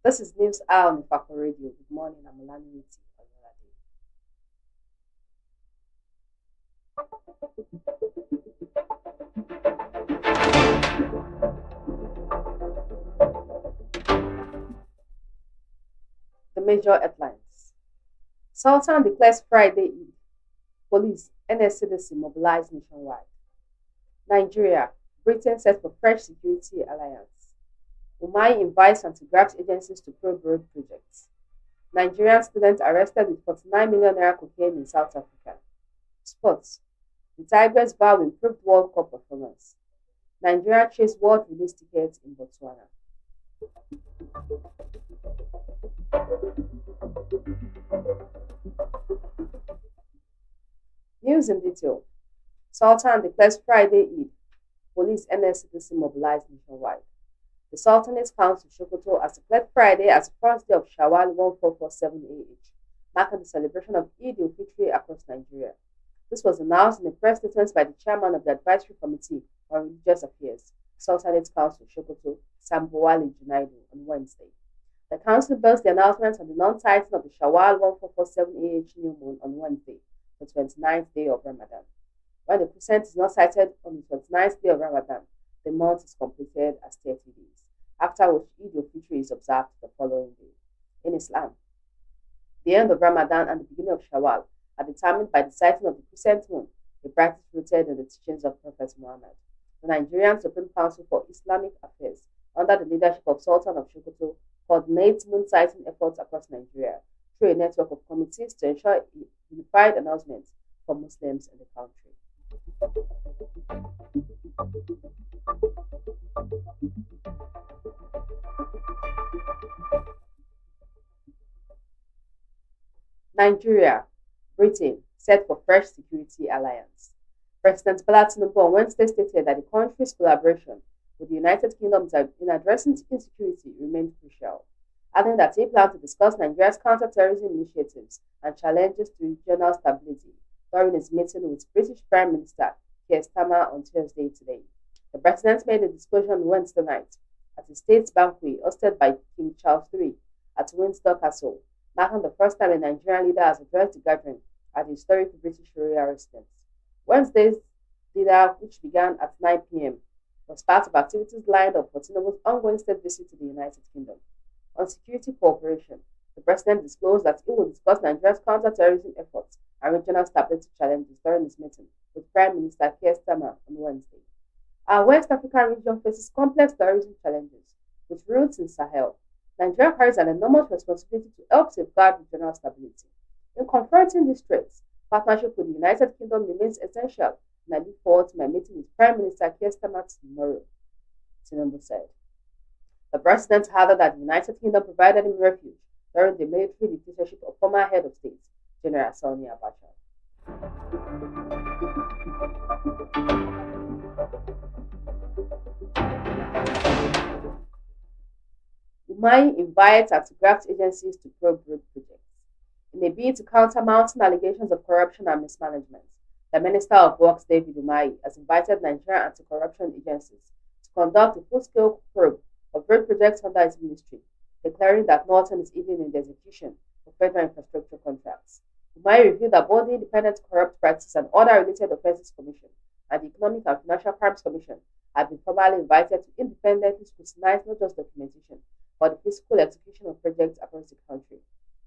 This is News Hour on Ifako Radio. Good morning, I'm Olanireti. Ololade. The major headlines. Sultan declares Friday Eid. Police, NSCDC mobilized nationwide. Nigeria, Britain set for fresh security alliance. Umai invites anti-graft agencies to probe road projects. Nigerian student arrested with 49 million naira cocaine in South Africa. Sports. The Tigers vow improved World Cup performance. Nigeria chase world release tickets in Botswana. News in detail. Sultan declares Friday Eid. Police NSCDC mobilized nationwide. The Sultanate Council Sokoto has declared Friday as the first day of Shawwal 1447 AH, marking the celebration of Eid al-Fitr across Nigeria. This was announced in a press statement by the chairman of the Advisory Committee on Religious Affairs, Sultanate Council Sokoto, Sambowale Junaidu, on Wednesday. The council based the announcement on the non-sighting of the Shawwal 1447 AH new moon on Wednesday, the 29th day of Ramadan. When the crescent is not sighted on the 29th day of Ramadan, the month is completed as 30 days, after which Eid al-Fitr is observed the following day. In Islam, the end of Ramadan and the beginning of Shawwal are determined by the sighting of the crescent moon, a practice rooted in the teachings of Prophet Muhammad. The Nigerian Supreme Council for Islamic Affairs, under the leadership of Sultan of Sokoto, coordinates moon sighting efforts across Nigeria through a network of committees to ensure unified announcements for Muslims in the country. Nigeria, Britain set for fresh security alliance. President Bola Tinubu on Wednesday stated that the country's collaboration with the United Kingdom in addressing insecurity remained crucial, adding that he planned to discuss Nigeria's counter-terrorism initiatives and challenges to regional stability during his meeting with British Prime Minister Keir Starmer on Thursday today. The president made a disclosure on Wednesday night at a state banquet hosted by King Charles III at Windsor Castle, marking the first time a Nigerian leader has addressed the gathering at the historic British royal residence. Wednesday's dinner, which began at 9 p.m., was part of activities lined up for Tinubu's ongoing state visit to the United Kingdom. On security cooperation, the president disclosed that he will discuss Nigeria's counter-terrorism efforts and regional stability challenges during his meeting with Prime Minister Keir Starmer on Wednesday. Our West African region faces complex terrorism challenges with roots in Sahel. Nigeria carries an enormous responsibility to help safeguard regional stability. In confronting these threats, partnership with the United Kingdom remains essential, and I look forward to my meeting with Prime Minister Keir Starmer tomorrow, Tinubu said. The president added that the United Kingdom provided him refuge during the military dictatorship of former head of state, General Sani Abacha. Umai invites anti-graft agencies to probe road projects. In a bid to counter mounting allegations of corruption and mismanagement, the Minister of Works, David Umai, has invited Nigerian anti-corruption agencies to conduct a full-scale probe of road projects under his ministry, declaring that nothing is hidden in the execution of federal infrastructure contracts. Umai revealed that both the Independent Corrupt Practices and Other Related Offences Commission and the Economic and Financial Crimes Commission had been formally invited to independently scrutinize not just documentation, but the physical execution of projects across the country.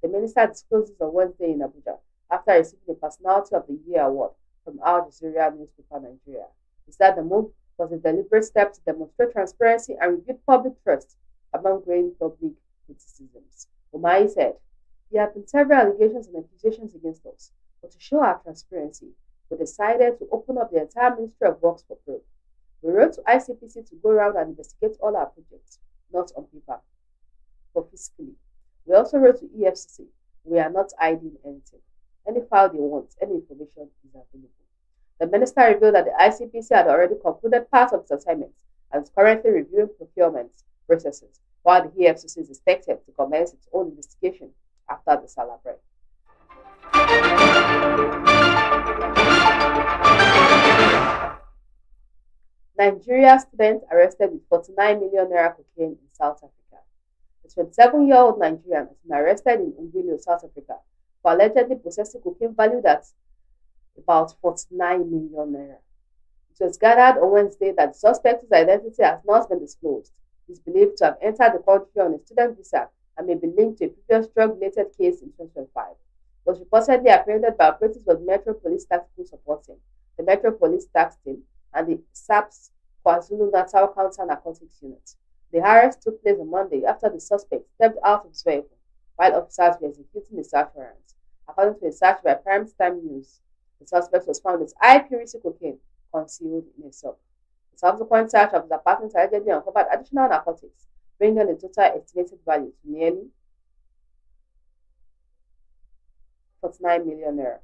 The minister disclosed this on Wednesday in Abuja after receiving the Personality of the Year award from Al Jazeera newspaper Nigeria. He said the move was a deliberate step to demonstrate transparency and rebuild public trust among growing public criticisms. Umahi said, "There have been several allegations and accusations against us, but to show our transparency, we decided to open up the entire Ministry of Works for probe. We wrote to ICPC to go around and investigate all our projects, not on paper, but physically. We also wrote to EFCC. We are not hiding anything. Any file they want, any information is available." The minister revealed that the ICPC had already concluded part of its assignment and is currently reviewing procurement processes, while the EFCC is expected to commence its own investigation after the Salah break. Nigeria student arrested with 49 million naira cocaine in South Africa. A 27-year-old Nigerian has been arrested in Umbrilo, South Africa, for allegedly possessing cocaine valued at about 49 million naira. It was gathered on Wednesday that the suspect's identity has not been disclosed. He is believed to have entered the country on a student visa and may be linked to a previous drug-related case in 2025. He was reportedly apprehended by operatives of the Metro Police Tactical Support Team, the Metro Police Tax Team, and the SAPS KwaZulu-Natal Counter Narcotics Unit. The arrest took place on Monday after the suspect stepped out of his vehicle while officers were executing the search warrant. According to a search by Prime Time News, the suspect was found with high-purity cocaine concealed in a sock. The subsequent search of his apartment allegedly uncovered additional narcotics, bringing the total estimated value to nearly 49 million naira.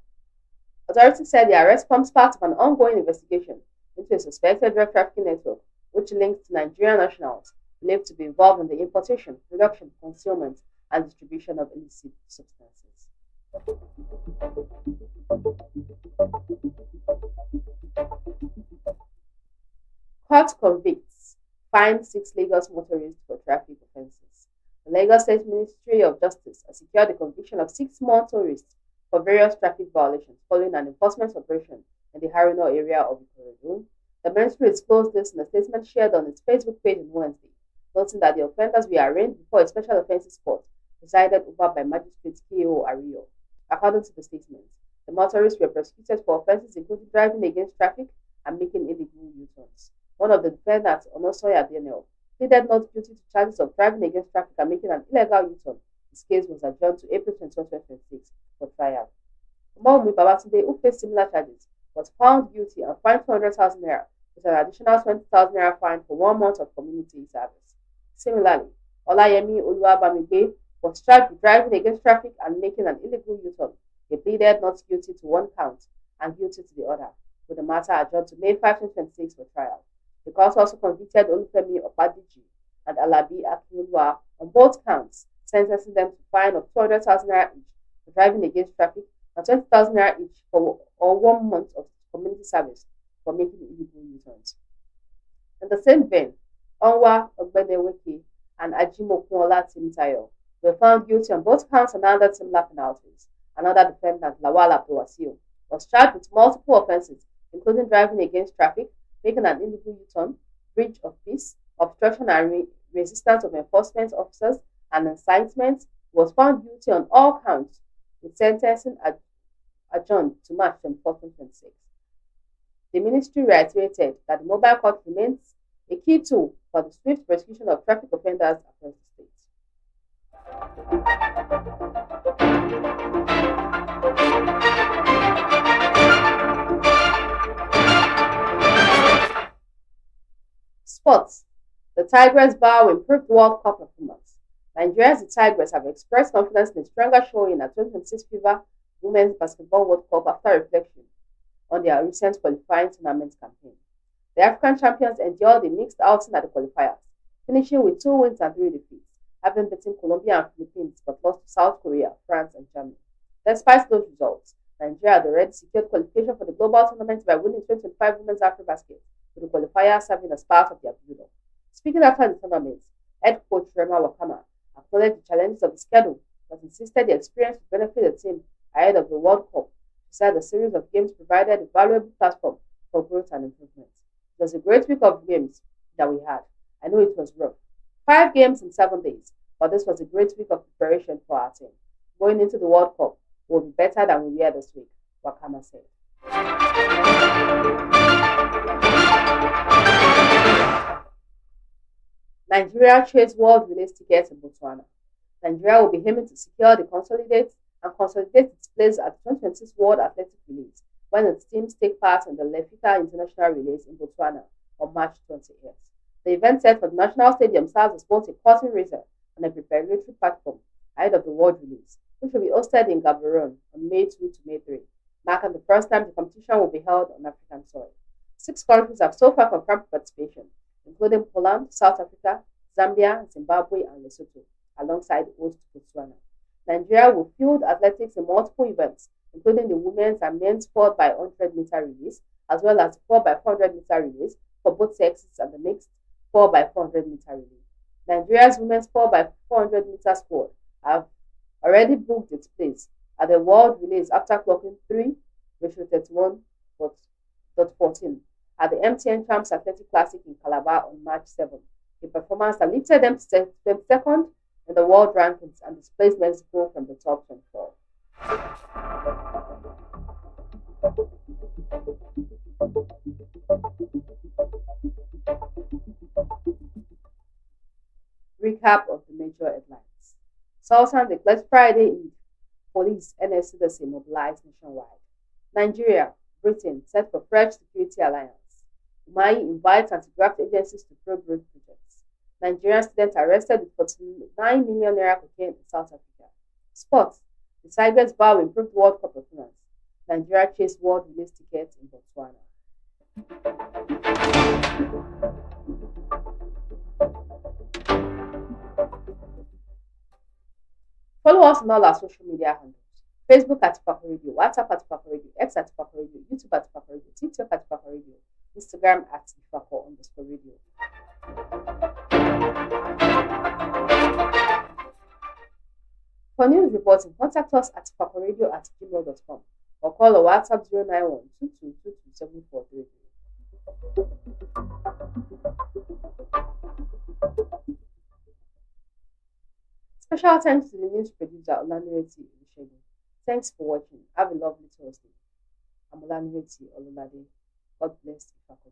Authorities said the arrest forms part of an ongoing investigation into a suspected drug trafficking network, which links to Nigerian nationals believed to be involved in the importation, production, concealment, and distribution of illicit substances. Court convicts, fined 6 Lagos motorists for traffic offences. The Lagos State Ministry of Justice has secured the conviction of 6 motorists for various traffic violations following an enforcement operation in the Harino area of Ikorodu. The ministry disclosed this in a statement shared on its Facebook page on Wednesday, noting that the offenders were arraigned before a special offences court presided over by Magistrate K.O. Ario. According to the statement, the motorists were prosecuted for offences including driving against traffic and making illegal U-turns. One of the defendants, Onosoya Daniel, pleaded not guilty to charges of driving against traffic and making an illegal U-turn. His case was adjourned to April 21, 2026 for trial. Umaumi Babatunde, who faced similar charges, was found guilty and fined 200,000 naira with an additional 20,000 naira fine for 1 month of community service. Similarly, Olayemi Oluwabamigbe was charged with driving against traffic and making an illegal U-turn. He pleaded not guilty to 1 count and guilty to the other, with the matter adjourned to May 5, 2026 for trial. The court also convicted Olufemi Opadiji and Alabi Akinlua on both counts, sentencing them to a fine of 200,000 naira each for driving against traffic and 20,000 naira each for 1 month of community service for making illegal U-turns. In the same vein, Onwa Ogbeneweke and Ajimokunola Timtayo were found guilty on both counts and under similar penalties. Another defendant, Lawal Abdulwasiu, was charged with multiple offences, including driving against traffic, making an illegal U-turn, breach of peace, obstruction and resistance of enforcement officers, and incitement. He was found guilty on all counts, with sentencing adjourned to March 24, 2026. The ministry reiterated that the mobile court remains a key tool for the swift prosecution of traffic offenders across the state. Sports. The Tigers vow improved World Cup performance. Nigeria's The Tigers have expressed confidence in a stronger showing at 2026 FIFA Women's Basketball World Cup after reflection on their recent qualifying tournament campaign. The African champions endured a mixed outing at the qualifiers, finishing with 2 wins and 3 defeats, having beaten Colombia and Philippines but lost to South Korea, France, and Germany. Despite those results, Nigeria had already secured qualification for the global tournament by winning 2025 Women's AfroBasket, with the qualifiers serving as part of their build-up. Speaking after the tournament, head coach Rema Wakama acknowledged the challenges of the schedule, but insisted the experience would benefit the team ahead of the World Cup. He said the series of games provided a valuable platform for growth and improvement. It was a great week of games that we had. I know it was rough. 5 games in 7 days, but this was a great week of preparation for our team. Going into the World Cup, will be better than we were this week, Wakama said. Nigeria trades world relays tickets in Botswana. Nigeria will be aiming to secure the consolidate its place at the 2026 World Athletic Relays when its teams take part in the Lefika International Relays in Botswana on March 28th. The event set for the National Stadium serves as both a curtain raiser and a preparatory platform ahead of the World Relays, which will be hosted in Gaborone on May 2 to May 3, marking the first time the competition will be held on African soil. 6 countries have so far confirmed participation, including Poland, South Africa, Zambia, Zimbabwe, and Lesotho, alongside host Botswana. Nigeria will field athletics in multiple events, including the women's and men's 4 by 100-meter relays, as well as the 4 by 400-meter relays for both sexes and the mixed 4 by 400-meter relay. Nigeria's women's 4 by 400-meter squad have already booked its place at the World Relays after clocking 3:31.14 at the MTN Champs Athletic Classic in Calabar on March 7, a performance that lifted them to 22nd in the world rankings and displaced Mexico from the top 24. Recap of the major headlines. Sultan declares Friday Eid. Police, NSCDC mobilized nationwide. Nigeria, Britain set for fresh security alliance. Umahi invites anti-graft agencies to probe road projects. Nigerian students arrested with 49 million naira cocaine in South Africa. Sports. The Tigers bow improved World Cup performance. Nigeria chased world release tickets in Botswana. Follow us on all our social media handles. Facebook at Ifako Radio, WhatsApp at Ifako Radio, X at Ifako Radio, YouTube at Ifako Radio, TikTok at Ifako Radio, Instagram at Ifako_radio. For news reporting, contact us at ifakoradio@gmail.com or call or WhatsApp 091-2222-7433. Special thanks to the news producer Olanireti. Thanks for watching. Have a lovely Thursday. I'm Olanireti Ololade. God bless Ifako.